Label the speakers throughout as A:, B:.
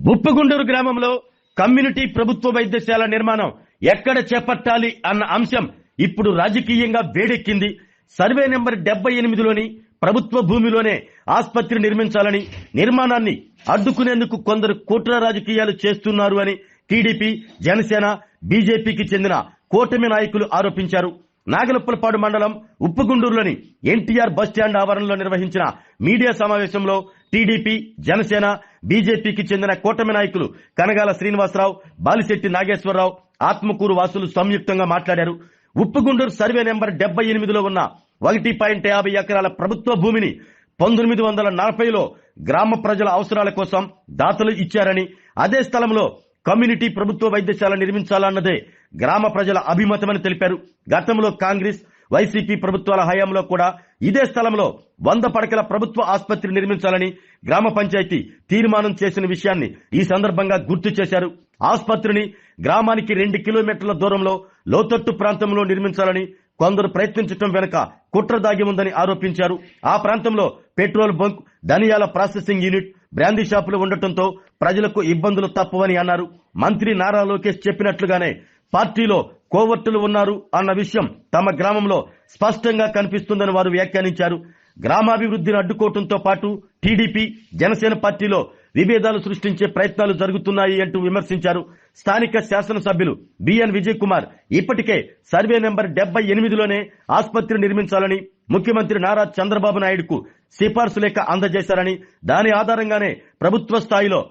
A: ఉప్పుగుండూరు గ్రామంలో కమ్యూనిటీ ప్రభుత్వ వైద్యశాల నిర్మాణం ఎక్కడ చేపట్టాలి అన్న అంశం ఇప్పుడు రాజకీయంగా వేడెక్కింది. సర్వే నెంబర్ 78లోని ప్రభుత్వ భూమిలోనే ఆసుపత్రి నిర్మించాలని, నిర్మాణాన్ని అడ్డుకునేందుకు కొందరు కుట్ర రాజకీయాలు చేస్తున్నారు అని టీడీపీ, జనసేన, బీజేపీకి చెందిన కూటమి నాయకులు ఆరోపించారు. నాగలపులపాడు మండలం ఉప్పుగుండూరులోని ఎన్టీఆర్ బస్టాండ్ ఆవరణలో నిర్వహించిన మీడియా సమావేశంలో టీడీపీ, జనసేన, బీజేపీకి చెందిన కూటమి నాయకులు కనగాల శ్రీనివాసరావు, బాలిశెట్టి నాగేశ్వరరావు, ఆత్మకూరు వాసులు సంయుక్తంగా మాట్లాడారు. ఉప్పుగుండూరు సర్వే నెంబర్ 78లో ఉన్న 1.50 ఎకరాల ప్రభుత్వ భూమిని 1940లో గ్రామ ప్రజల అవసరాల కోసం దాతలు ఇచ్చారని, అదే స్థలంలో కమ్యూనిటీ ప్రభుత్వ వైద్యశాల నిర్మించాలన్నదే గ్రామ ప్రజల అభిమతమని తెలిపారు. గతంలో కాంగ్రెస్, వైసీపీ ప్రభుత్వాల హయాంలో కూడా ఇదే స్థలంలో 100 పడకల ప్రభుత్వ ఆసుపత్రి నిర్మించాలని గ్రామ పంచాయతీ తీర్మానం చేసిన విషయాన్ని ఈ సందర్భంగా గుర్తు చేశారు. ఆసుపత్రిని గ్రామానికి 2 కిలోమీటర్ల దూరంలో లోతట్టు ప్రాంతంలో నిర్మించాలని కొందరు ప్రయత్నించడం వెనుక కుట్ర దాగి ఉందని ఆరోపించారు. ఆ ప్రాంతంలో పెట్రోల్ బంక్, ధనియాల ప్రాసెసింగ్ యూనిట్, బ్రాందీ షాపులు ఉండటంతో ప్రజలకు ఇబ్బందులు తప్పవని అన్నారు. మంత్రి నారా లోకేష్ చెప్పినట్లుగానే పార్టీలో కోవర్టులు ఉన్నారు అన్న విషయం తమ గ్రామంలో స్పష్టంగా కనిపిస్తుందని వారు వ్యాఖ్యానించారు. గ్రామాభివృద్ధిని అడ్డుకోవడంతో పాటు టీడీపీ, జనసేన పార్టీలో విభేదాలు సృష్టించే ప్రయత్నాలు జరుగుతున్నాయి అంటూ విమర్శించారు. స్థానిక శాసనసభ్యులు బిఎన్ విజయ్ కుమార్ ఇప్పటికే సర్వే నెంబర్ 78లోనే ఆసుపత్రి నిర్మించాలని ముఖ్యమంత్రి నారా చంద్రబాబు నాయుడుకు సిఫార్సు లేఖ అందజేశారని, దాని ఆధారంగానే ప్రభుత్వ స్థాయిలో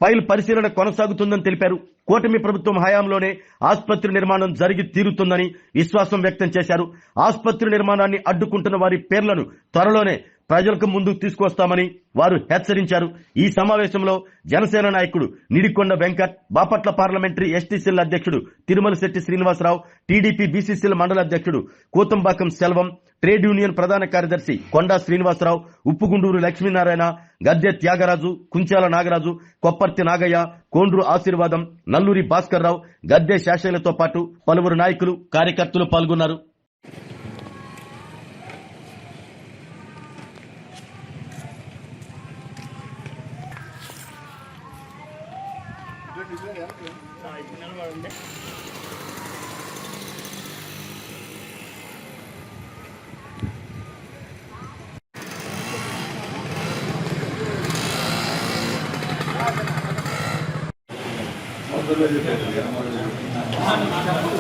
A: ఫైల్ పరిశీలన కొనసాగుతుందని తెలిపారు. కూటమి ప్రభుత్వం హయాంలోనే ఆసుపత్రి నిర్మాణం జరిగి తీరుతుందని విశ్వాసం వ్యక్తం చేశారు. ఆసుపత్రి నిర్మాణాన్ని అడ్డుకుంటున్న వారి పేర్లను త్వరలోనే ప్రజలకు ముందుకు తీసుకొస్తామని వారు హెచ్చరించారు. ఈ సమావేశంలో జనసేన నాయకుడు నిడికొండ వెంకట్, బాపట్ల పార్లమెంటరీ ఎస్టీసీల అధ్యక్షుడు తిరుమలశెట్టి శ్రీనివాసరావు, టీడీపీ బీసీసీల మండల అధ్యక్షుడు కూతంబాకం సెల్వం, ట్రేడ్ యూనియన్ ప్రధాన కార్యదర్శి కొండా శ్రీనివాసరావు, ఉప్పుగుండూరు లక్ష్మీనారాయణ, గద్దె త్యాగరాజు, కుంచాల నాగరాజు, కొప్పర్తి నాగయ్య, కోండ్రు ఆశీర్వాదం, నల్లూరి భాస్కర్ రావు, గద్దె శాషయ్యలతో పాటు పలువురు నాయకులు, కార్యకర్తలు పాల్గొన్నారు.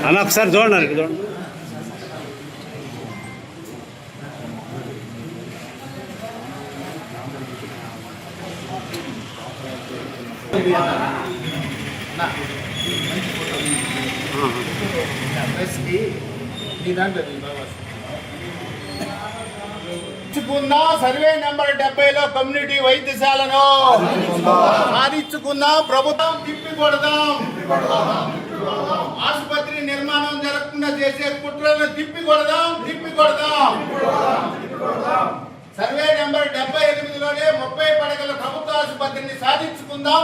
B: అన్న ఒకసారి చూడండి.
C: సర్వే నెంబర్ 70లో కమ్యూనిటీ వైద్యశాలను సాధించుకుందాం. ప్రభుత్వం తిప్పికొడదాం. ఆసుపత్రి నిర్మాణం జరగకుండా చేసే కుట్రలను తిప్పికొడదాం. సర్వే నెంబర్ 78లోనే 30 పడకల ప్రభుత్వ ఆసుపత్రిని సాధించుకుందాం.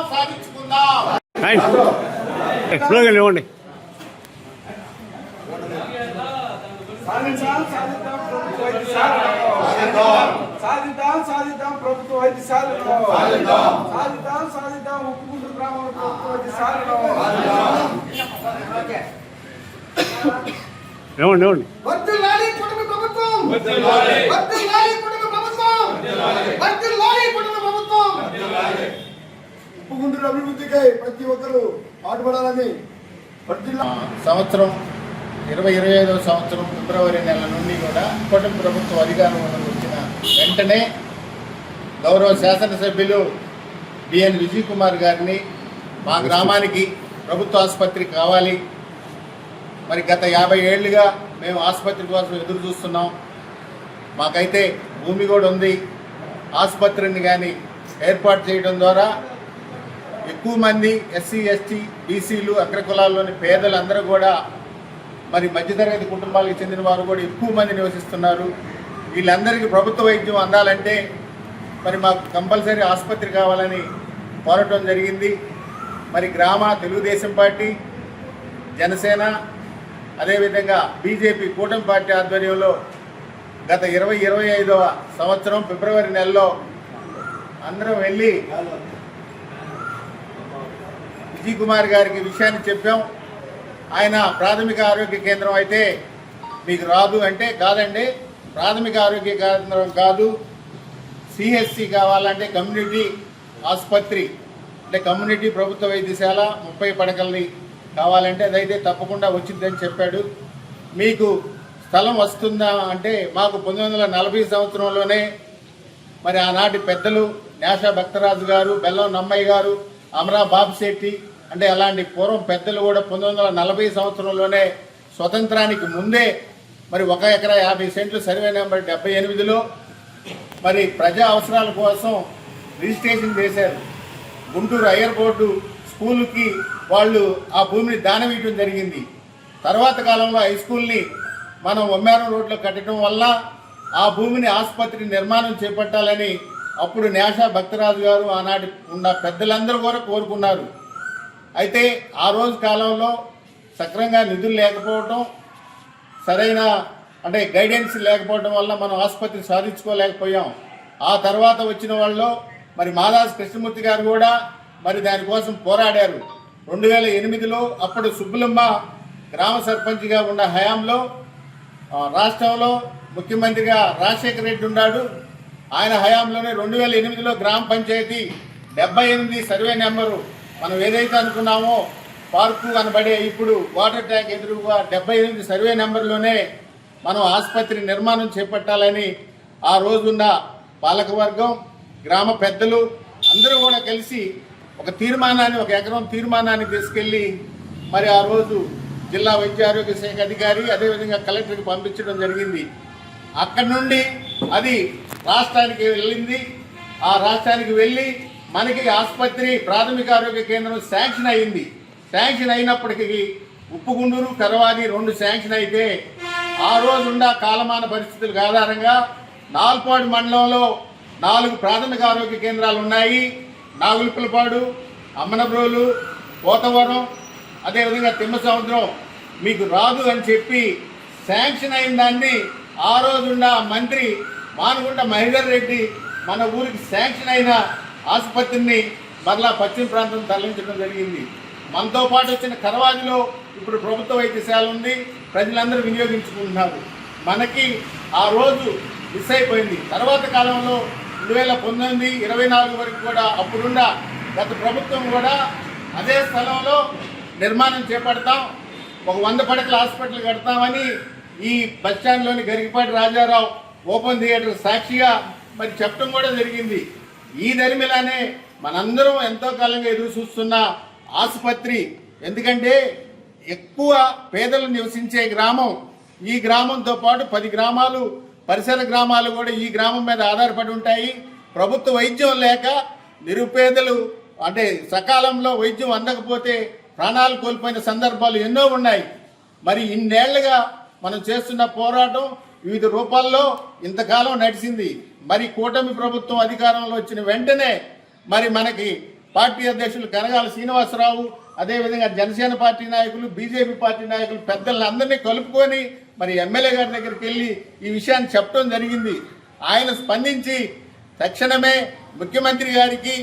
D: సాధిద్దాం ప్రభుత్వ వైద్యశాలను సాధిద్దాం ఉప్పుగుండూరు గ్రామంలో ప్రభుత్వ వైద్యశాలను వర్ధిల్లాలి కుటుంబ ప్రభుత్వం. ఉప్పుగుండూరు అభివృద్ధికై ప్రతి ఒక్కరూ పాటుపడాలని.
C: సంవత్సరం 2025వ సంవత్సరం ఫిబ్రవరి నెల నుండి కూడా కూటమి ప్రభుత్వం అధికారంలోకి వచ్చిన వెంటనే గౌరవ శాసనసభ్యులు బిఎన్ విజయ్ కుమార్ గారిని మా గ్రామానికి ప్రభుత్వ ఆసుపత్రి కావాలి, మరి గత 50 ఏళ్లుగా మేము ఆసుపత్రి కోసం ఎదురు చూస్తున్నాం, మాకైతే భూమి కూడా ఉంది, ఆసుపత్రిని కానీ ఏర్పాటు చేయడం ద్వారా ఎక్కువ మంది ఎస్సీ, ఎస్టీ, బీసీలు, అగ్రకులాల్లోని పేదలందరూ కూడా, మరి మధ్యతరగతి కుటుంబాలకు చెందిన వారు కూడా ఎక్కువ మంది నివసిస్తున్నారు. వీళ్ళందరికీ ప్రభుత్వ వైద్యం అందాలంటే మరి మాకు కంపల్సరీ ఆసుపత్రి కావాలని కోరటం జరిగింది. మరి గ్రామ తెలుగుదేశం పార్టీ, జనసేన, అదేవిధంగా బీజేపీ కూటమి పార్టీ ఆధ్వర్యంలో గత 2025వ సంవత్సరం ఫిబ్రవరి నెలలో అందరం వెళ్ళి విజయ్ కుమార్ గారికి విషయాన్ని చెప్పాం. ఆయన ప్రాథమిక ఆరోగ్య కేంద్రం అయితే మీకు రాదు అంటే, కాదండి ప్రాథమిక ఆరోగ్య కేంద్రం కాదు, సిహెచ్సి కావాలంటే కమ్యూనిటీ ఆసుపత్రి అంటే కమ్యూనిటీ ప్రభుత్వ వైద్యశాల 30 పడకల్ని కావాలంటే అదైతే తప్పకుండా వచ్చిందని చెప్పాడు. మీకు స్థలం వస్తుందా అంటే మాకు 1940 సంవత్సరంలోనే మరి ఆనాటి పెద్దలు న్యాషా భక్తరాజు గారు, బెల్లం నమ్మయ్య గారు, అమరా బాబుశెట్టి అంటే అలాంటి పూర్వం పెద్దలు కూడా 1940 సంవత్సరంలోనే స్వతంత్రానికి ముందే మరి 1 ఎకరా 50 సెంట్లు సర్వే నెంబర్ 78లో మరి ప్రజా అవసరాల కోసం రిజిస్ట్రేషన్ చేశారు. గుంటూరు ఎయిర్పోర్టు స్కూల్కి వాళ్ళు ఆ భూమిని దానం ఇవ్వడం జరిగింది. తర్వాత కాలంలో హై స్కూల్ని మనం ఒమ్మారం రోడ్లో కట్టడం వల్ల ఆ భూమిని ఆసుపత్రి నిర్మాణం చేపట్టాలని అప్పుడు న్యాషా భక్తరాజు గారు ఆనాటి ఉన్న పెద్దలందరూ కూడా కోరుకున్నారు. అయితే ఆ రోజు కాలంలో సక్రమంగా నిధులు లేకపోవటం, సరైన అంటే గైడెన్స్ లేకపోవడం వల్ల మనం ఆసుపత్రి సాధించుకోలేకపోయాం. ఆ తర్వాత వచ్చిన వాళ్ళు మరి మాదాస్ కృష్ణమూర్తి గారు కూడా మరి దానికోసం పోరాడారు. 2008లో అప్పుడు సుబ్బులమ్మ గ్రామ సర్పంచ్గా ఉన్న హయాంలో రాష్ట్రంలో ముఖ్యమంత్రిగా రాజశేఖర రెడ్డి ఉన్నాడు. ఆయన హయాంలోనే 2008లో గ్రామ పంచాయతీ 78 సర్వే నెంబరు మనం ఏదైతే అనుకున్నామో పార్కు అనబడే ఇప్పుడు వాటర్ ట్యాంక్ ఎదురుగా 78 సర్వే నెంబర్లోనే మనం ఆసుపత్రి నిర్మాణం చేపట్టాలని ఆ రోజున్న పాలకవర్గం, గ్రామ పెద్దలు అందరూ కూడా కలిసి ఒక తీర్మానాన్ని, 1 ఎకరం తీర్మానాన్ని తీసుకెళ్లి మరి ఆ రోజు జిల్లా వైద్య ఆరోగ్య శాఖ అధికారి అదేవిధంగా కలెక్టర్కి పంపించడం జరిగింది. అక్కడి నుండి అది రాష్ట్రానికి వెళ్ళింది. ఆ రాష్ట్రానికి వెళ్ళి మనకి ఆసుపత్రి ప్రాథమిక ఆరోగ్య కేంద్రం శాంక్షన్ అయింది. శాంక్షన్ అయినప్పటికీ ఉప్పుగుండూరు, కరవాది 2 శాంక్షన్ అయితే ఆ రోజున్న కాలమాన పరిస్థితులకు ఆధారంగా నాల్పాడు మండలంలో 4 ప్రాథమిక ఆరోగ్య కేంద్రాలు ఉన్నాయి. నాగులపులపాడు, అమ్మనబ్రోలు, పోతవరం అదేవిధంగా తిమ్మసముద్రం మీకు రాదు అని చెప్పి శాంక్షన్ అయిన దాన్ని ఆ రోజున్న మంత్రి మానుగుంట మహేందర్ రెడ్డి మన ఊరికి శాంక్షన్ అయిన ఆసుపత్రిని మరలా పశ్చిమ ప్రాంతం తరలించడం జరిగింది. మనతో పాటు వచ్చిన కరవాదిలో ఇప్పుడు ప్రభుత్వ వైద్యశాల ఉంది, ప్రజలందరూ వినియోగించుకుంటున్నారు. మనకి ఆ రోజు మిస్ అయిపోయింది. తర్వాత కాలంలో 2019, 24 వరకు కూడా అప్పుడున్న గత ప్రభుత్వం కూడా అదే స్థలంలో నిర్మాణం చేపడతాం, ఒక 100 పడకల హాస్పిటల్ కడతామని ఈ బస్టాండ్లోని గరికపాటి రాజారావు ఓపెన్ థియేటర్ సాక్షిగా మరి చెప్పడం కూడా జరిగింది. ఈ దరిమిలానే మనందరం ఎంతో కాలంగా ఎదురు చూస్తున్న ఆసుపత్రి, ఎందుకంటే ఎక్కువ పేదలు నివసించే గ్రామం, ఈ గ్రామంతో పాటు 10 గ్రామాలు పరిసర గ్రామాలు కూడా ఈ గ్రామం మీద ఆధారపడి ఉంటాయి. ప్రభుత్వ వైద్యం లేక నిరుపేదలు అంటే సకాలంలో వైద్యం అందకపోతే ప్రాణాలు కోల్పోయిన సందర్భాలు ఎన్నో ఉన్నాయి. మరి ఇన్నేళ్లుగా మనం చేస్తున్న పోరాటం వివిధ రూపాల్లో ఇంతకాలం నడిచింది. మరి కూటమి ప్రభుత్వం అధికారంలో వచ్చిన వెంటనే మరి మనకి పార్టీ అధ్యక్షులు కనగాల శ్రీనివాసరావు, అదేవిధంగా జనసేన పార్టీ నాయకులు, బీజేపీ పార్టీ నాయకులు పెద్దలందరినీ కలుపుకొని మరి ఎమ్మెల్యే గారి దగ్గరికి వెళ్ళి ఈ విషయాన్ని చెప్పడం జరిగింది. ఆయన స్పందించి తక్షణమే ముఖ్యమంత్రి గారికి,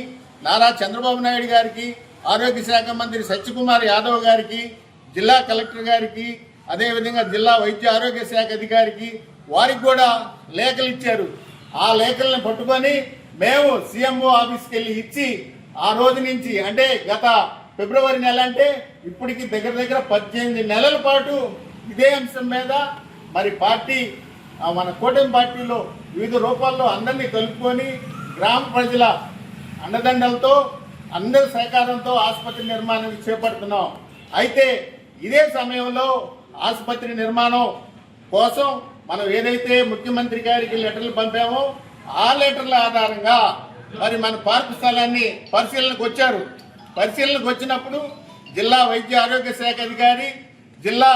C: నారా చంద్రబాబు నాయుడు గారికి, ఆరోగ్య శాఖ మంత్రి సత్యకుమార్ యాదవ్ గారికి, జిల్లా కలెక్టర్ గారికి, అదేవిధంగా జిల్లా వైద్య ఆరోగ్య శాఖ అధికారికి వారికి కూడా లేఖలు ఇచ్చారు. ఆ లేఖలను పట్టుకొని మేము సీఎంఓ ఆఫీస్కి వెళ్ళి ఇచ్చి ఆ రోజు నుంచి అంటే గత ఫిబ్రవరి నెల అంటే ఇప్పటికి దగ్గర 18 నెలల పాటు ఇదే అంశం మీద మరి పార్టీ మన కూటమి పార్టీలో వివిధ రూపాల్లో అందరినీ కలుపుకొని గ్రామ ప్రజల అండదండలతో అందరి సహకారంతో ఆసుపత్రి నిర్మాణాన్ని చేపడుతున్నాం. అయితే ఇదే సమయంలో ఆసుపత్రి నిర్మాణం కోసం మనం ఏదైతే ముఖ్యమంత్రి గారికి లెటర్లు పంపామో ఆ లెటర్ల ఆధారంగా మరి మన పార్కు స్థలాన్ని పరిశీలనకు వచ్చారు. పరిశీలనకు వచ్చినప్పుడు జిల్లా వైద్య ఆరోగ్య శాఖ అధికారి, జిల్లా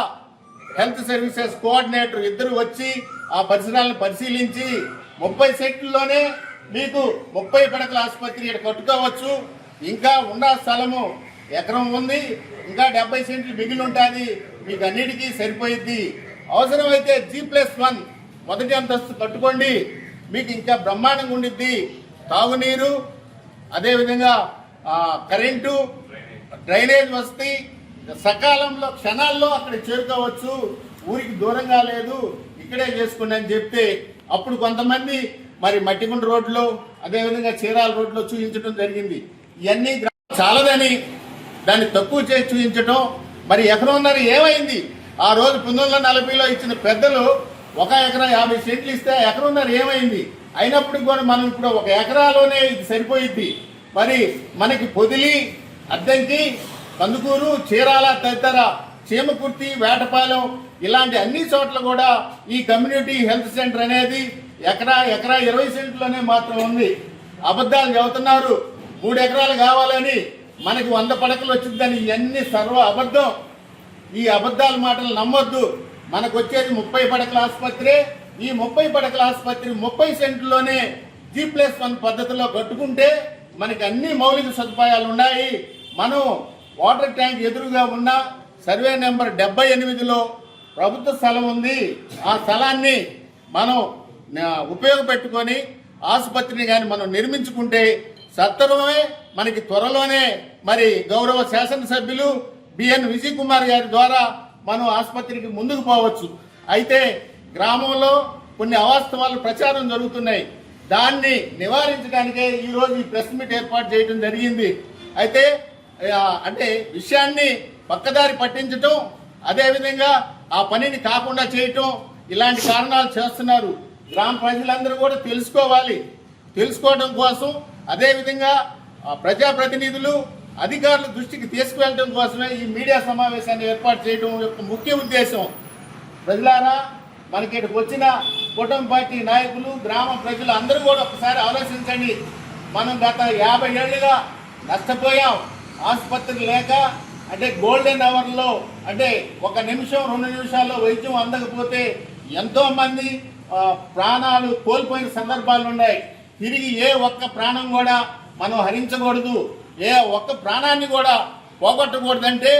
C: హెల్త్ సర్వీసెస్ కోఆర్డినేటర్ ఇద్దరు వచ్చి ఆ పరిసరాలను పరిశీలించి 30 సెంట్లలోనే మీకు 30 పడకల ఆసుపత్రి ఇక్కడ కట్టుకోవచ్చు, ఇంకా ఉన్న స్థలము ఎకరం ఉంది, ఇంకా 70 సెంట్లు మిగిలి ఉంటుంది, మీకు అన్నిటికీ సరిపోయిద్ది. అవసరమైతే G+1 మొదటి అంతస్తు కట్టుకోండి, మీకు ఇంకా బ్రహ్మాండంగా ఉండిద్ది. తాగునీరు, అదేవిధంగా కరెంటు, డ్రైనేజ్ వసతి సకాలంలో క్షణాల్లో అక్కడ చేరుకోవచ్చు, ఊరికి దూరంగా లేదు, ఇక్కడే చేసుకోండి అని చెప్తే అప్పుడు కొంతమంది మరి మట్టిగుంట రోడ్లో అదేవిధంగా చీరాల రోడ్లో చూపించడం జరిగింది. ఇవన్నీ చాలదని దాన్ని తక్కువ చేసి చూపించడం. మరి ఎకరన్నర ఏమైంది? ఆ రోజు 1940లో ఇచ్చిన పెద్దలు 1 ఎకరా 50 సెంట్లు ఇస్తే ఎకరన్నర ఏమైంది? అయినప్పటికీ కూడా మనం ఇప్పుడు 1 ఎకరాలోనే ఇది సరిపోయిద్ది. మరి మనకి పొదిలి, అద్దంకి, కందుకూరు, చీరాల తదితర చీమకుర్తి, వేటపాలెం ఇలాంటి అన్ని చోట్ల కూడా ఈ కమ్యూనిటీ హెల్త్ సెంటర్ అనేది ఎకరా 20 సెంట్లోనే మాత్రం ఉంది. అబద్ధాలు చెబుతున్నారు 3 ఎకరాలు కావాలని, మనకి 100 పడకలు వచ్చిందని. ఇవన్నీ సర్వ అబద్ధం. ఈ అబద్ధాల మాటలు నమ్మొద్దు. మనకు వచ్చేది 30 పడకల ఆసుపత్రి. ఈ 30 పడకల ఆసుపత్రి 30 సెంట్లోనే G+1 పద్ధతిలో కట్టుకుంటే మనకి అన్ని మౌలిక సదుపాయాలు ఉన్నాయి. మనం వాటర్ ట్యాంక్ ఎదురుగా ఉన్న సర్వే నెంబర్ 78లో ప్రభుత్వ స్థలం ఉంది. ఆ స్థలాన్ని మనం ఉపయోగపెట్టుకొని ఆసుపత్రిని కానీ మనం నిర్మించుకుంటే సత్వరమే మనకి త్వరలోనే మరి గౌరవ శాసనసభ్యులు బిఎన్ విజయ్ కుమార్ గారి ద్వారా మనం ఆసుపత్రికి ముందుకు పోవచ్చు. అయితే గ్రామంలో కొన్ని అవాస్తవాలు ప్రచారం జరుగుతున్నాయి. దాన్ని నివారించడానికే ఈరోజు ఈ ప్రెస్ మీట్ ఏర్పాటు చేయడం జరిగింది. అయితే అంటే విషయాన్ని పక్కదారి పట్టించటం, అదేవిధంగా ఆ పనిని కాకుండా చేయటం, ఇలాంటి కారణాలు చేస్తున్నారు. గ్రామ ప్రజలందరూ కూడా తెలుసుకోవడం కోసం, అదేవిధంగా ప్రజాప్రతినిధులు, అధికారుల దృష్టికి తీసుకువెళ్ళడం కోసమే ఈ మీడియా సమావేశాన్ని ఏర్పాటు చేయడం యొక్క ముఖ్య ఉద్దేశం. ప్రజలారా, మనకి ఇక్కడికి వచ్చిన కూటమి పార్టీ నాయకులు, గ్రామ ప్రజలు అందరూ కూడా ఒకసారి ఆలోచించండి. మనం గత 50 ఏళ్లుగా నష్టపోయాం. ఆసుపత్రి లేక, అంటే గోల్డెన్ అవర్లో, అంటే 1 నిమిషం 2 నిమిషాల్లో వైద్యం అందకపోతే ఎంతో మంది ప్రాణాలు కోల్పోయిన సందర్భాలు ఉన్నాయి. తిరిగి ఏ ఒక్క ప్రాణం కూడా మనం హరించకూడదు, ఏ ఒక్క ప్రాణాన్ని కూడా పోగొట్టకూడదంటే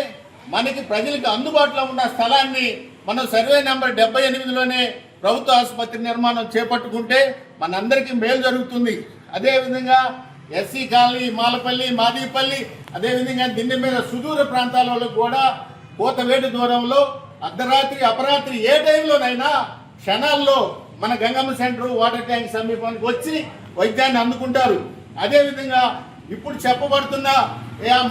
C: మనకి ప్రజలకు అందుబాటులో ఉన్న స్థలాన్ని మనం సర్వే నెంబర్ 78లోనే ప్రభుత్వ ఆసుపత్రి నిర్మాణం చేపట్టుకుంటే మనందరికీ మేలు జరుగుతుంది. అదేవిధంగా ఎస్సీ కాలనీ, మాలపల్లి, మాదిపల్లి, అదేవిధంగా దిన్నె మీద సుదూర ప్రాంతాలలో కూడా కోతవేటు దూరంలో అర్ధరాత్రి, అపరాత్రి ఏ టైంలోనైనా క్షణాల్లో మన గంగమ్మ సెంటర్ వాటర్ ట్యాంక్ సమీపానికి వచ్చి వైద్యాన్ని అందుకుంటారు. అదేవిధంగా ఇప్పుడు చెప్పబడుతున్న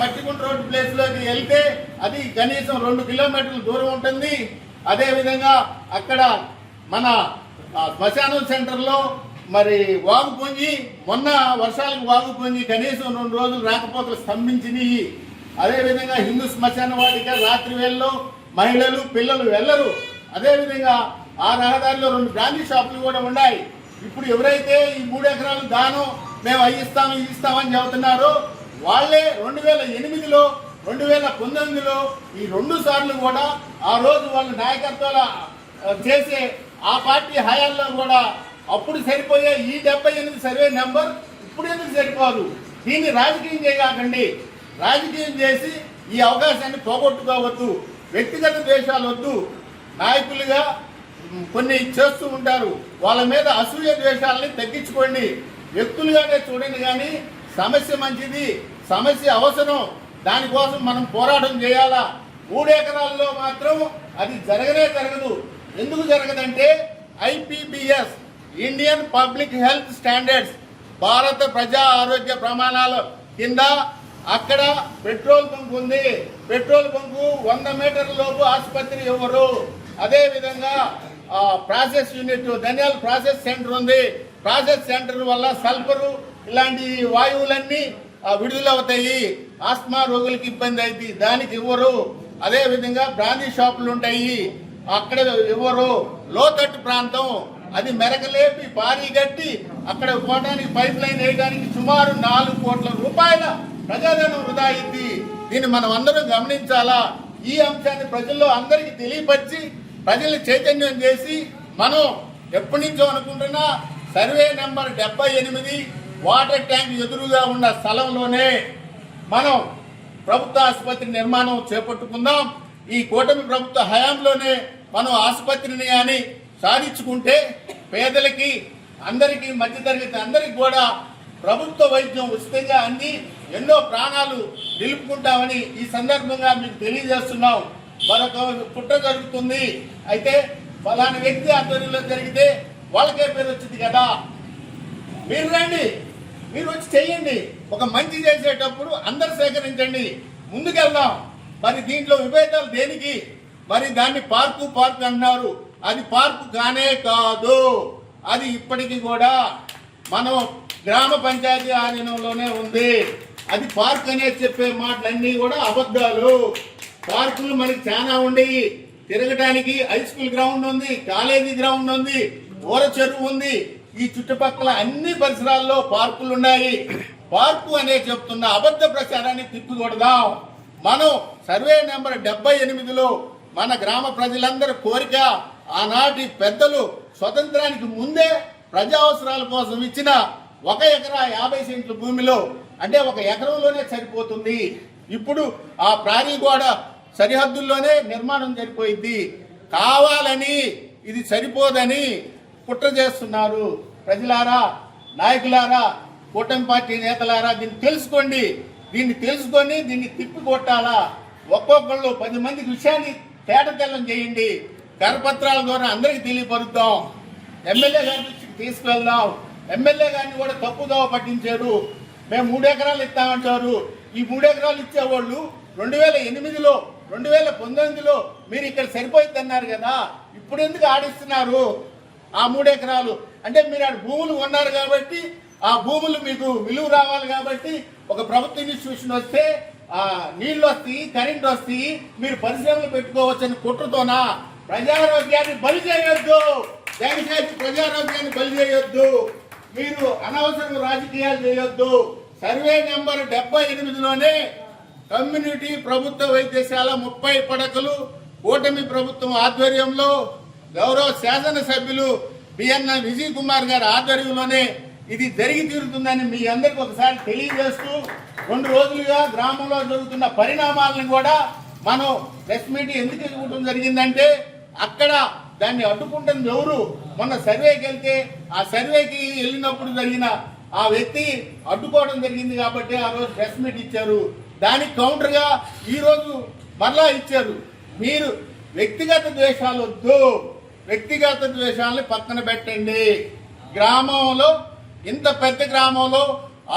C: మట్టిగుంట రోడ్డు ప్లేస్లోకి వెళ్తే అది కనీసం 2 కిలోమీటర్ల దూరం ఉంటుంది. అదేవిధంగా అక్కడ మన శ్మశానం సెంటర్లో మరి వాగు పొంగి, మొన్న వర్షాలకు వాగు పొంగి కనీసం 2 రోజులు రాకపోకలు స్తంభించినాయి. అదేవిధంగా హిందూ శ్మశాన వాటిక రాత్రి వేళల్లో మహిళలు, పిల్లలు వెళ్ళరు. అదేవిధంగా ఆ రహదారిలో 2 బ్రాండీ షాపులు కూడా ఉన్నాయి. ఇప్పుడు ఎవరైతే ఈ 3 ఎకరాలు దానం మేము ఇస్తామని చెబుతున్నారో వాళ్ళే 2008లో 2019లో ఈ 2 సార్లు కూడా ఆ రోజు వాళ్ళు నాయకత్వాలు చేసే ఆ పార్టీ హయాంలో కూడా అప్పుడు సరిపోయే ఈ 78 సర్వే నెంబర్ ఇప్పుడు ఎందుకు సరిపోదు? దీన్ని రాజకీయం చేయకండి. రాజకీయం చేసి ఈ అవకాశాన్ని పోగొట్టుకోవద్దు. వ్యక్తిగత ద్వేషాలు వద్దు. నాయకులుగా కొన్ని చేస్తూ ఉంటారు, వాళ్ళ మీద అసూయ ద్వేషాలని తగ్గించుకోండి. వ్యక్తులుగానే చూడండి. కానీ సమస్య మంచిది, సమస్య అవసరం, దానికోసం మనం పోరాటం చేయాలా. 3 ఎకరాల్లో మాత్రం అది జరగదు. ఎందుకు జరగదంటే IPBS, Indian public health standards, భారత ప్రజా ఆరోగ్య ప్రమాణాల కింద అక్కడ పెట్రోల్ బంక్ ఉంది. పెట్రోల్ బంకు 100 మీటర్ల లోపు ఆసుపత్రి ఇవ్వరు. అదేవిధంగా ప్రాసెస్ యూనిట్, ధనియాల ప్రాసెస్ సెంటర్ ఉంది. ప్రాసెస్ సెంటర్ వల్ల సల్ఫరు ఇలాంటి వాయువులన్నీ విడుదలవుతాయి. ఆస్మా రోగులకు ఇబ్బంది అవుతుంది, దానికి ఇవ్వరు. అదేవిధంగా బ్రాందీ షాపులు ఉంటాయి, అక్కడ ఇవ్వరు. లోతట్టు ప్రాంతం, అది మెరకలేపి పారీ కట్టి అక్కడ పోవడానికి పైప్ లైన్ వేయడానికి సుమారు 4 కోట్ల రూపాయల ప్రజాధనం వృధా అయింది. దీన్ని మనం అందరం గమనించాలా. ఈ అంశాన్ని ప్రజల్లో అందరికీ తెలియపరిచి ప్రజల్ని చైతన్యం చేసి మనం ఎప్పటి నుంచో అనుకుంటున్నా సర్వే నెంబర్ 78 వాటర్ ట్యాంక్ ఎదురుగా ఉన్న స్థలంలోనే మనం ప్రభుత్వ ఆసుపత్రి నిర్మాణం చేపట్టుకుందాం. ఈ కూటమి ప్రభుత్వ హయాంలోనే మనం ఆసుపత్రిని అని సాధించుకుంటే పేదలకి, అందరికీ, మధ్యతరగతి అందరికీ కూడా ప్రభుత్వ వైద్యం ఉచితంగా అంది ఎన్నో ప్రాణాలు నిలుపుకుంటామని ఈ సందర్భంగా మీకు తెలియజేస్తున్నాం. మరొక కుట్ర జరుగుతుంది, అయితే ఫలానా వ్యక్తి ఆధ్వర్యంలో జరిగితే వాళ్ళకే పేరు వచ్చింది కదా. మీరు రండి, మీరు వచ్చి చెయ్యండి. ఒక మంచి చేసేటప్పుడు అందరు సేకరించండి, ముందుకెళ్దాం. మరి దీంట్లో విభేదాలు దేనికి? మరి దాన్ని పార్కు అన్నారు. అది పార్కు కానే కాదు. అది ఇప్పటికీ కూడా మనం గ్రామ పంచాయతీ ఆధీనంలోనే ఉంది. అది పార్క్ అనేది చెప్పే మాటలన్నీ కూడా అబద్ధాలు. పార్కులు మనకి చాలా ఉండేవి తిరగటానికి. హై స్కూల్ గ్రౌండ్ ఉంది, కాలేజీ గ్రౌండ్ ఉంది, ఊర చెరువు ఉంది. ఈ చుట్టుపక్కల అన్ని పరిసరాల్లో పార్కులు ఉన్నాయి. పార్కు అనే చెప్తున్న అబద్ధ ప్రచారాన్ని తిప్పికొడదాం. మనం సర్వే నెంబర్ 78లో మన గ్రామ ప్రజలందరి కోరిక, ఆనాటి పెద్దలు స్వతంత్రానికి ముందే ప్రజా అవసరాల కోసం ఇచ్చిన 1 ఎకరా 50 సెంట్ల భూమిలో, అంటే 1 ఎకరంలోనే సరిపోతుంది. ఇప్పుడు ఆ ప్రారీ గోడ సరిహద్దుల్లోనే నిర్మాణం సరిపోయింది. కావాలని ఇది సరిపోదని కుట్ర చేస్తున్నారు. ప్రజలారా, నాయకులారా, కూటమి పార్టీ నేతలారా, దీన్ని తెలుసుకోండి. దీన్ని తెలుసుకొని దీన్ని తిప్పి కొట్టాలా. ఒక్కొక్కళ్ళు 10 మందికి విషయాన్ని తేటతెల్లం చేయండి. కరపత్రాల ద్వారా అందరికీ తెలియపరుద్దాం. ఎమ్మెల్యే గారి దృష్టికి తీసుకువెళ్దాం. ఎమ్మెల్యే గారిని కూడా తప్పుదోవ పట్టించారు. మేము 3 ఎకరాలు ఇస్తామంటారు. ఈ 3 ఎకరాలు ఇచ్చేవాళ్ళు 2008లో 2019లో మీరు ఇక్కడ సరిపోయింది అన్నారు కదా. ఇప్పుడు ఎందుకు ఆడిస్తున్నారు ఆ 3 ఎకరాలు? అంటే మీరు ఆడ భూములు కొన్నారు కాబట్టి, ఆ భూములు మీకు విలువ రావాలి కాబట్టి, ఒక ప్రభుత్వ ఇన్స్టిట్యూషన్ వస్తే నీళ్లు వస్తాయి, కరెంట్ వస్తాయి, మీరు పరిశ్రమలు పెట్టుకోవచ్చని కుట్రతోనా? ప్రజారోగ్యాన్ని బలి చేయొద్దు. దయచేసి ప్రజారోగ్యాన్ని బలి చేయొద్దు. మీరు అనవసరం రాజకీయాలు చేయొద్దు. సర్వే నెంబర్ 78లోనే కమ్యూనిటీ ప్రభుత్వ వైద్యశాల 30 పడకలు కూటమి ప్రభుత్వం ఆధ్వర్యంలో గౌరవ శాసనసభ్యులు బిఎన్ విజయ్ కుమార్ గారి ఆధ్వర్యంలోనే ఇది జరిగి తీరుతుందని మీ అందరికి ఒకసారి తెలియజేస్తూ, 2 రోజులుగా గ్రామంలో జరుగుతున్న పరిణామాలను కూడా మనం ప్రెస్ మీట్ ఎందుకు ఇవ్వడం జరిగిందంటే, అక్కడ దాన్ని అడ్డుకుంటుంది ఎవరు? మొన్న సర్వేకి వెళ్తే ఆ సర్వేకి వెళ్ళినప్పుడు జరిగిన ఆ వ్యక్తి అడ్డుకోవడం జరిగింది కాబట్టి ఆ రోజు ప్రెస్ మీట్ ఇచ్చారు. దానికి కౌంటర్గా ఈరోజు మరలా ఇచ్చారు. మీరు వ్యక్తిగత ద్వేషాలు వద్దు, వ్యక్తిగత ద్వేషాలని పక్కన పెట్టండి. గ్రామంలో, ఇంత పెద్ద గ్రామంలో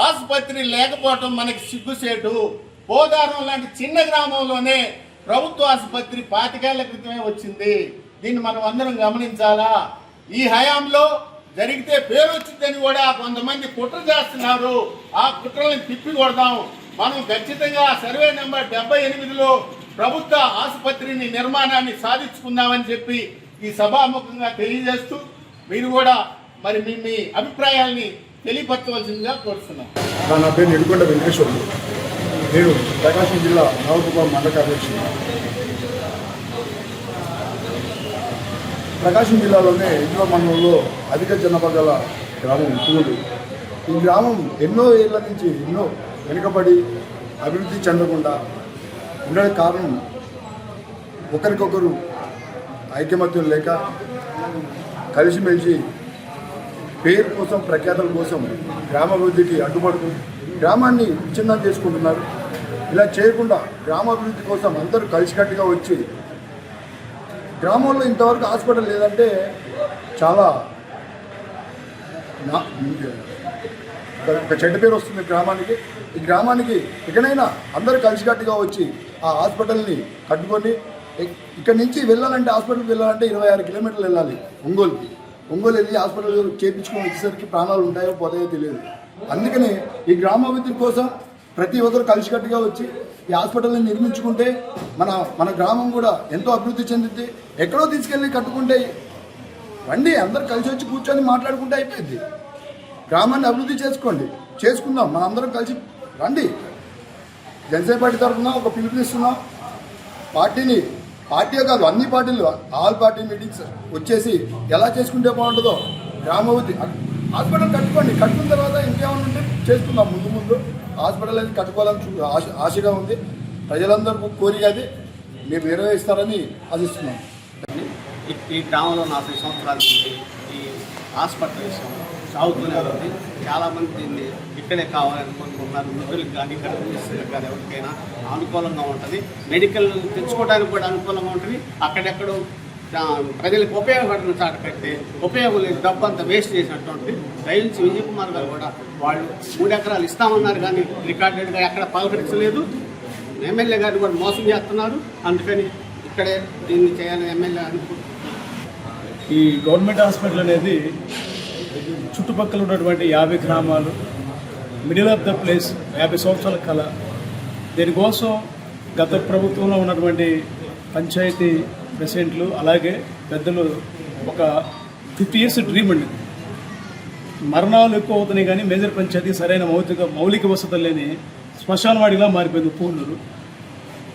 C: ఆసుపత్రి లేకపోవటం మనకి సిగ్గుసేటు. పోదారం లాంటి చిన్న గ్రామంలోనే ప్రభుత్వ ఆసుపత్రి 25 ఏళ్ల క్రితమే వచ్చింది. దీన్ని మనం అందరం గమనించాలా. ఈ హయాంలో జరిగితే పేరు వచ్చిందని కూడా కొంతమంది కుట్ర చేస్తున్నారు. ఆ కుట్రలను తిప్పి కొడదాం. మనం ఖచ్చితంగా సర్వే నెంబర్ 78లో ప్రభుత్వ ఆసుపత్రిని నిర్మాణాన్ని సాధించుకుందామని చెప్పి ఈ సభాముఖంగా తెలియజేస్తూ, మీరు కూడా మరి మీ అభిప్రాయాల్ని తెలియపరచవలసిందిగా కోరుతున్నాం.
D: నా పేరు నిడుకొండ వెంకటేశ్వరుడు. నేను ప్రకాశం జిల్లా నవకుప్పం మండల కార్యదర్శి. ప్రకాశం జిల్లాలోనే ఇంట్లో మండలంలో అధిక జనాభా గల గ్రామం తూడు. ఈ గ్రామం ఎన్నో ఏళ్ల నుంచి ఎన్నో వెనుకబడి అభివృద్ధి చెందకుండా ఉండడానికి కారణం ఒకరికొకరు ఐకమత్యం లేక, కలిసిమెలిసి పేరు కోసం, ప్రఖ్యాతల కోసం గ్రామాభివృద్ధికి అడ్డుపడుతూ గ్రామాన్ని విచ్ఛిన్నం చేసుకుంటున్నారు. ఇలా చేయకుండా గ్రామాభివృద్ధి కోసం అందరూ కలిసికట్టుగా వచ్చి, గ్రామంలో ఇంతవరకు హాస్పిటల్ లేదంటే చాలా ఒక చెడ్డ పేరు వస్తుంది గ్రామానికి. ఈ గ్రామానికి ఇకనైనా అందరూ కలిసికట్టుగా వచ్చి ఆ హాస్పిటల్ని కట్టుకొని, ఇక్కడ నుంచి వెళ్ళాలంటే, హాస్పిటల్కి వెళ్ళాలంటే 26 కిలోమీటర్లు వెళ్ళాలి ఒంగోలు వెళ్ళి హాస్పిటల్ చేయించుకొని వచ్చేసరికి ప్రాణాలు ఉంటాయో పోతాయో తెలియదు. అందుకని ఈ గ్రామాభివృద్ధి కోసం ప్రతి ఒక్కరు కలిసికట్టుగా వచ్చి ఈ హాస్పిటల్ని నిర్మించుకుంటే మన గ్రామం కూడా ఎంతో అభివృద్ధి చెందుద్ది. ఎక్కడో తీసుకెళ్ళి కట్టుకుంటే రండి, అందరు కలిసి వచ్చి కూర్చొని మాట్లాడుకుంటే అయిపోయింది. గ్రామాన్ని అభివృద్ధి చేసుకుందాం. మనందరం కలిసి రండి. జనసేన పార్టీ తరఫున ఒక పిలుపునిస్తున్నాం. పార్టీయే కాదు, అన్ని పార్టీలు, ఆల్ పార్టీ మీటింగ్స్ వచ్చేసి ఎలా చేసుకుంటే బాగుంటుందో గ్రామాభివృద్ధి. హాస్పిటల్ కట్టుకున్న తర్వాత ఇంకేమైనా ఉంటే చేసుకుందాం. ముందు హాస్పిటల్ అనేది కట్టుకోవాలని ఆశగా ఉంది. ప్రజలందరూ కోరిక అది మీరు నెరవేరుస్తారని ఆశిస్తున్నాం.
B: ఈ గ్రామంలో 40 సంవత్సరాల నుంచి ఈ హాస్పిటల్ విషయం సాగుతూనే ఉంది. చాలామంది దీన్ని ఇక్కడే కావాలని కోరుకుంటున్నారు. ఉన్నారు. వృద్ధులకు కానీ గర్భిణీలకు కానీ ఎవరికైనా అనుకూలంగా ఉంటుంది. మెడికల్ తెచ్చుకోవడానికి కూడా అనుకూలంగా ఉంటుంది. అక్కడెక్కడో ప్రజలకు ఉపయోగపడిన చాట పెట్టి ఉపయోగం లేదు, డబ్బు అంతా వేస్ట్ చేసినటువంటి దయచేసి విజయ్ కుమార్ గారు కూడా వాళ్ళు 3 ఎకరాలు ఇస్తామన్నారు కానీ రికార్డెడ్గా ఎక్కడ పలకరించలేదు. ఎమ్మెల్యే గారిని కూడా మోసం చేస్తున్నారు. అందుకని ఇక్కడే దీన్ని చేయాలని ఎమ్మెల్యే అనుకుంటున్నారు.
E: ఈ గవర్నమెంట్ హాస్పిటల్ అనేది చుట్టుపక్కల ఉన్నటువంటి 50 గ్రామాలు, మిడిల్ ఆఫ్ ద ప్లేస్, 50 సంవత్సరాల కళ. దీనికోసం గత ప్రభుత్వంలో ఉన్నటువంటి పంచాయతీ ప్రెసిడెంట్లు అలాగే పెద్దలు ఒక 50 years డ్రీమ్ అండి. మరణాలు ఎక్కువ అవుతున్నాయి కానీ మేజర్ పంచాయతీ సరైన మౌలిక వసతులు లేని శ్మశానవాడిలా మారిపోయింది పూర్ణులు.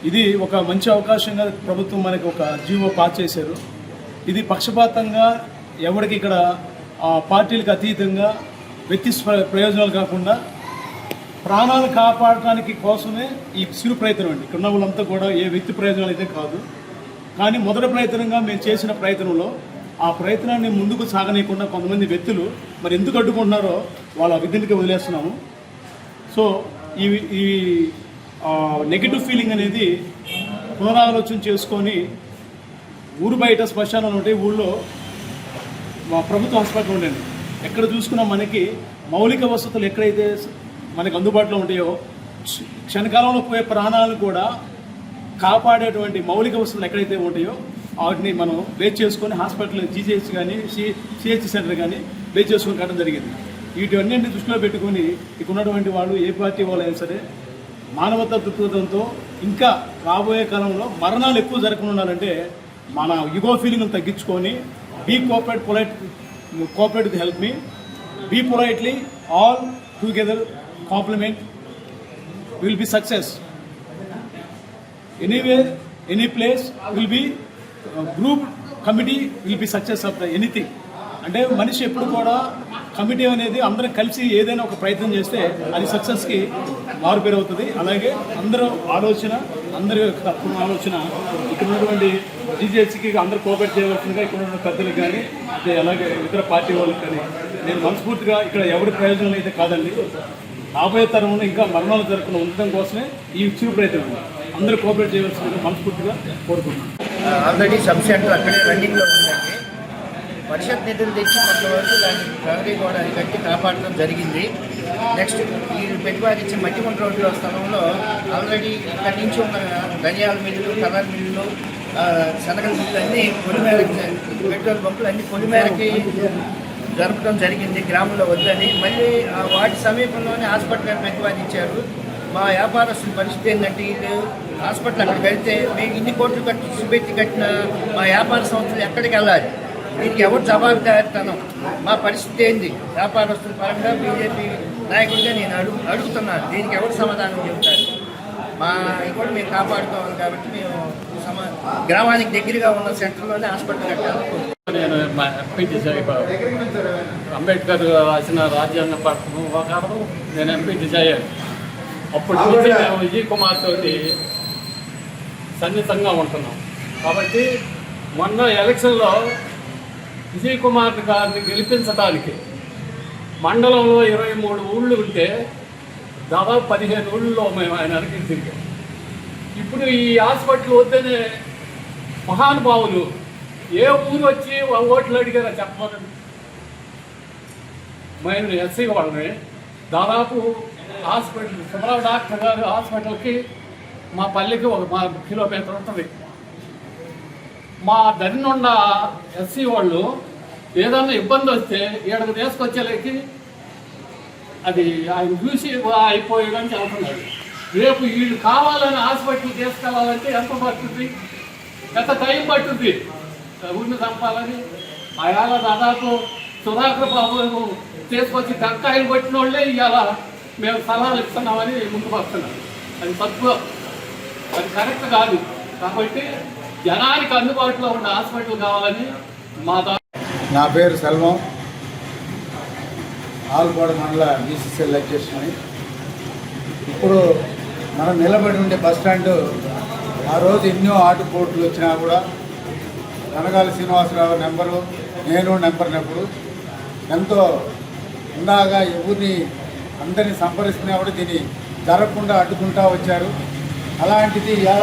E: ఇది ఒక మంచి అవకాశంగా ప్రభుత్వం మనకి ఒక జీవో పాస్ చేశారు. ఇది పక్షపాతంగా ఎవరికి ఇక్కడ పార్టీలకు అతీతంగా వ్యక్తి ప్రయోజనాలు కాకుండా ప్రాణాలు కాపాడటానికి కోసమే ఈ సిరు ప్రయత్నం అండి. ఇక్కడ ఉన్న వాళ్ళంతా కూడా ఏ వ్యక్తి ప్రయోజనాలు అయితే కాదు. కానీ మొదటి ప్రయత్నంగా మేము చేసిన ప్రయత్నంలో ఆ ప్రయత్నాన్ని ముందుకు సాగనీయకుండా కొంతమంది వ్యక్తులు మరి ఎందుకు అడ్డుకుంటున్నారో వాళ్ళ విధికి వదిలేస్తున్నాము. సో ఈ నెగిటివ్ ఫీలింగ్ అనేది పునరాలోచన చేసుకొని ఊరు బయట శ్మశానాలు ఉంటాయి, ఊళ్ళో మా ప్రభుత్వ హాస్పిటల్ ఉండండి. ఎక్కడ చూసుకున్నా మనకి మౌలిక వసతులు ఎక్కడైతే మనకు అందుబాటులో ఉంటాయో క్షణకాలంలో పోయే ప్రాణాలను కూడా కాపాడేటువంటి మౌలిక వసతులు ఎక్కడైతే ఉంటాయో వాటిని మనం బేస్ చేసుకొని హాస్పిటల్ జీజీహెచ్ కానీ సిహెచ్ సెంటర్ కానీ బేస్ చేసుకొని కట్టడం జరిగింది. వీటన్నింటినీ దృష్టిలో పెట్టుకొని ఇక్కడ ఉన్నటువంటి వాళ్ళు ఏ పార్టీ వాళ్ళు అయినా సరే మానవతా దృక్పథంతో ఇంకా రాబోయే కాలంలో మరణాలు ఎక్కువ జరగకుండా ఉండాలంటే మన ఈగో ఫీలింగ్ను తగ్గించుకొని be cooperate with help me, be politely, all together compliment, will be success. Anywhere, any place will be group committee will be success of the anything. అంటే మనిషి ఎప్పుడు కూడా కమిటీ అనేది అందరం కలిసి ఏదైనా ఒక ప్రయత్నం చేస్తే అది సక్సెస్కి మారుపేరు అవుతుంది. అలాగే అందరూ అందరి యొక్క ఆలోచన ఇక్కడ ఉన్నటువంటి జీజీహెచ్కి అందరూ కోఆపరేట్ చేయవలసిందిగా ఇక్కడ ఉన్న పెద్దలకు కానీ అదే అలాగే ఇతర పార్టీ వాళ్ళకి కానీ నేను మనస్ఫూర్తిగా ఇక్కడ ఎవరి ప్రయోజనాలు అయితే కాదండి, రాబోయే తరంలో ఇంకా మరణాలు జరగకుండా ఉండడం కోసమే ఈ చిరు ప్రయత్నం అందరూ కోఆపరేట్ చేయవలసిందిగా మనస్ఫూర్తిగా కోరుకుంటున్నాను.
F: ఆల్రెడీ సబ్ సెంటర్ అక్కడే రన్నింగ్లో ఉందండి. పరిషత్ నిధులు తెచ్చి కొంతవరకు దాన్ని ప్రగతి కూడా అది కట్టి కాపాడటం జరిగింది. నెక్స్ట్ వీళ్ళు ప్రతిపాదించిన మట్టిగుంట రోడ్ల స్థలంలో ఆల్రెడీ ఇక్కడి నుంచి ఉన్న ధనియాల మిల్లులు, కలర్ మిల్లులు, శనగల మిల్లులు అన్నీ పొలిమేరకి, పెట్రోల్ బంకులు అన్నీ పొలిమేరకి జరపడం జరిగింది గ్రామంలో వద్దని. మళ్ళీ వాటి సమీపంలోనే హాస్పిటల్ ప్రతిపాదించారు. మా వ్యాపారస్తుల పరిస్థితి ఏంటంటే వీళ్ళు హాస్పిటల్ అక్కడికి వెళ్తే మేము ఇన్ని కోట్లు పెట్టి కట్టిన మా వ్యాపార సంస్థలు ఎక్కడికి వెళ్ళాలి, దీనికి ఎవరు జవాబుదారితనం, మా పరిస్థితి ఏంది, వ్యాపారస్తుల పరంగా బీజేపీ నాయకుడిగా నేను అడుగుతున్నాను, దీనికి ఎవరు సమాధానం చెబుతారు. మా కూడా మేము కాపాడుకోవాలి కాబట్టి మేము గ్రామానికి దగ్గరగా ఉన్న సెంటర్లోనే హాస్పిటల్ కట్టాలి.
G: నేను ఎంపీటీ అంబేద్కర్ రాసిన రాజ్యాంగ ప్రకారం నేను ఎంపీటీ చేయాలి. అప్పటి నుంచి మేము విజయ్ కుమార్ తోటి సన్నిహితంగా ఉంటున్నాం. కాబట్టి మొన్న ఎలక్షన్లో విజయ్ కుమార్ గారిని గెలిపించడానికి మండలంలో 23 ఊళ్ళు ఉంటే దాదాపు 15 ఊళ్ళలో మేము ఆయన వెనక్కి తిరిగాం. ఇప్పుడు ఈ హాస్పిటల్ వద్దనే మహానుభావులు ఏ ఊరు వచ్చి ఓట్లు అడిగారో చెప్పమనండి. మేము ఎస్సీ వాళ్ళని దాదాపు హాస్పిటల్ సుబ్రావ్ డాక్టర్ గారు హాస్పిటల్కి మా పల్లెకి మా కిలోమీటర్ ఉంటుంది. మా దరినుండ ఎస్సీ వాళ్ళు ఏదన్నా ఇబ్బంది వస్తే ఏడకు తీసుకొచ్చేలేకి అది ఆయన చూసి అయిపోయాడని చెబుతున్నాడు. రేపు వీళ్ళు కావాలని హాస్పిటల్ తీసుకెళ్ళాలంటే ఎంత పడుతుంది, ఎంత టైం పట్టుద్ది ఊరిని చంపాలని. అయాల దాదాపు సుధాకర్ బాబు తీసుకొచ్చి టంకాయలు పట్టిన వాళ్ళే ఇవాళ మేము సలహాలు ఇస్తున్నామని ముందుకు వస్తున్నాం. అది తప్పు, అది కరెక్ట్ కాదు. కాబట్టి జనానికి అందుబాటులో ఉన్న హాస్పిటల్ కావాలని మా
C: నా పేరు సెల్వం, ఆల్పాడు మండల బీసీసీఎల్ అధ్యక్షుని. ఇప్పుడు మనం నిలబడి ఉండే బస్టాండ్ ఆ రోజు ఎన్నో ఆటుపోట్లు వచ్చినా కూడా కనగాల శ్రీనివాసరావు నెంబరు, నేను నెంబరు ఎంతో ఉందాగా ఎవరిని అందరినీ సంప్రదిస్తున్నా కూడా దీన్ని జరగకుండా అడ్డుకుంటూ వచ్చారు. అలాంటిది ఇలా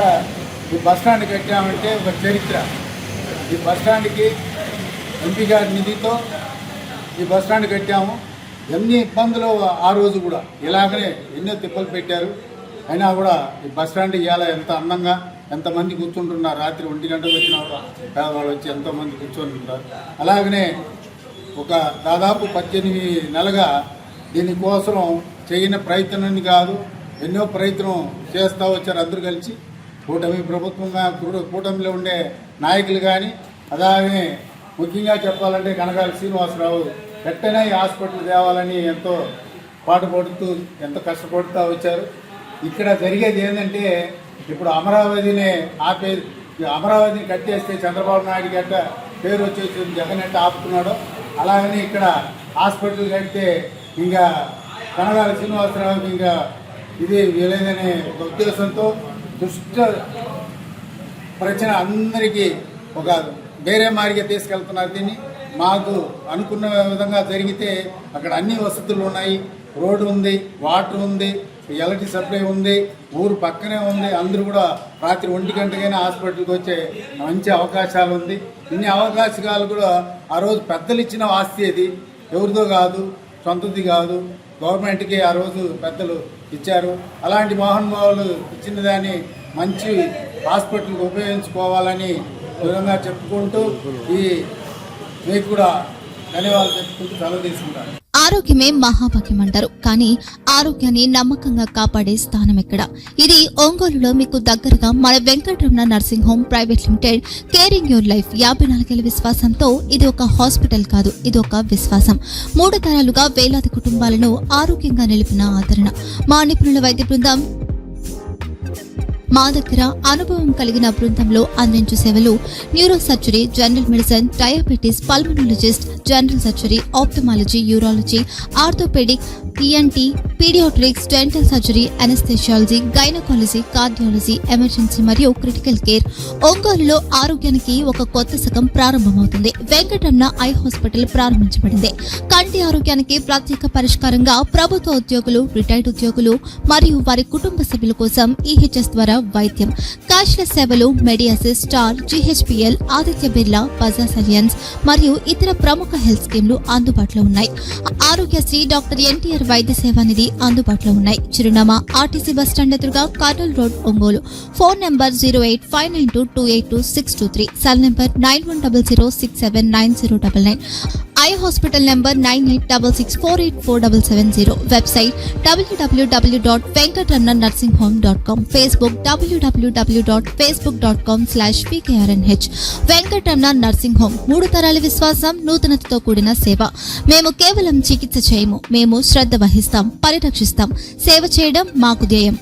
C: ఈ బస్టాండ్ కట్టామంటే ఒక చరిత్ర. ఈ బస్టాండ్కి ఎంపీ గారి నిధితో ఈ బస్టాండ్ కట్టాము. ఎన్ని ఇబ్బందులు ఆ రోజు కూడా ఇలాగనే ఎన్నో తిప్పలు పెట్టారు. అయినా కూడా ఈ బస్టాండ్ ఇవాళ ఎంత అందంగా ఎంతమంది కూర్చుంటున్నారు. రాత్రి 1 గంటకు వచ్చిన పేదవాళ్ళు వచ్చి ఎంతోమంది కూర్చుంటుంటారు. అలాగనే ఒక దాదాపు 18 నెలలుగా దీనికోసం చేయని ప్రయత్నం కాదు, ఎన్నో ప్రయత్నం చేస్తూ వచ్చారు అందరూ కలిసి. కూటమిలో ఉండే నాయకులు కానీ, అలాగే ముఖ్యంగా చెప్పాలంటే కనకాల శ్రీనివాసరావు వెంటనే ఈ హాస్పిటల్ తేవాలని ఎంతో పాటుపడుతూ ఎంతో కష్టపడుతూ వచ్చారు. ఇక్కడ జరిగేది ఏంటంటే ఇప్పుడు అమరావతిని కట్టేస్తే చంద్రబాబు నాయుడు గట్ట పేరు వచ్చేసి జగన్ ఎట్ట ఆపుతున్నాడో అలాగనే ఇక్కడ హాస్పిటల్ కడితే ఇంకా కనకాల శ్రీనివాసరావుకి ఇంకా ఇది లేదనే ఒక ఉద్దేశంతో దుష్ట ప్రచన అందరికీ ఒక వేరే మారిగా తీసుకెళ్తున్నారు. దీన్ని మాకు అనుకున్న విధంగా జరిగితే అక్కడ అన్ని వసతులు ఉన్నాయి, రోడ్డు ఉంది, వాటర్ ఉంది, ఎలక్ట్రిసిటీ సప్లై ఉంది, ఊరు పక్కనే ఉంది. అందరూ కూడా రాత్రి 1 గంటకైనా హాస్పిటల్కి వచ్చే మంచి అవకాశాలు ఉంది. ఇన్ని అవకాశాలు కూడా ఆ రోజు పెద్దలు ఇచ్చిన ఆస్తి అది, ఎవరిదో కాదు, సొంతది కాదు, గవర్నమెంట్కి ఆ రోజు పెద్దలు ఇచ్చారు. అలాంటి మహానుభావులు ఇచ్చిన దాన్ని మంచి హాస్పిటల్కి ఉపయోగించుకోవాలని విధంగా చెప్పుకుంటూ మీకు కూడా ధన్యవాదాలు చెప్పుకుంటూ సెలవు తీసుకుంటాను.
H: ఆరోగ్యమే మహాభాగ్యం అంటారు, కానీ ఆరోగ్యాన్ని నమ్మకంగా కాపాడే స్థానం ఎక్కడ? ఇది ఒంగోలులో మీకు దగ్గరగా మన Venkataramana nursing home private limited. Caring your life 54 ఏళ్ల విశ్వాసంతో ఇది ఒక హాస్పిటల్ కాదు, ఇది ఒక విశ్వాసం. 3 తరాలుగా వేలాది కుటుంబాలను ఆరోగ్యంగా నిలిపిన ఆదరణ. మా నిపుణుల వైద్య బృందం మా దగ్గర అనుభవం కలిగిన బృందంలో అందించే సేవలు neuro surgery, general medicine, diabetes, pulmonologist, general surgery, ophthalmology, urology, orthopaedic, ENT, paediatrics, dental surgery, anaesthesiology, gynaecology, cardiology, emergency మరియు క్రిటికల్ కేర్. ఒంగోలులో ఆరోగ్యానికి ఒక కొత్త శకం ప్రారంభమవుతుంది. వెంకటరమణ ఐ హాస్పిటల్ ప్రారంభించబడింది. కంటి ఆరోగ్యానికి ప్రత్యేక పరిష్కారంగా ప్రభుత్వ ఉద్యోగులు, రిటైర్డ్ ఉద్యోగులు మరియు వారి కుటుంబ సభ్యుల కోసం ఈహెచ్ఎస్ ద్వారా వైద్యం, క్యాష్లెస్ సేవలు, మెడియాసిస్, స్టార్, జీహెచ్పీఎల్, ఆదిత్య బిర్లా, బజాజ్ అలియన్స్ మరియు ఇతర ప్రముఖ హెల్త్ స్కీమ్లు అందుబాటులో ఉన్నాయి. ఆరోగ్యశ్రీ, డాక్టర్ ఎన్టీఆర్ వైద్య సేవా నిధి అందుబాటులో ఉన్నాయి. చిరునామా ఆర్టీసీ బస్టాండ్ ఎదురుగా, Kurnool road, Ongole. Phone number 08592282623, cell number 9100679099, eye hospital number 9866484770, website www.venkatramanarsinghome.com, Facebook www.facebook.com/pkrnh. Venkataramana nursing home, 3 తరాల విశ్వాసం, నూతనతతో కూడిన సేవ. మేము కేవలం చికిత్స చేయము, మేము శ్రద్ధ వహిస్తాం, పరిరక్షిస్తాం. సేవ చేయడం మాకు ధ్యేయం.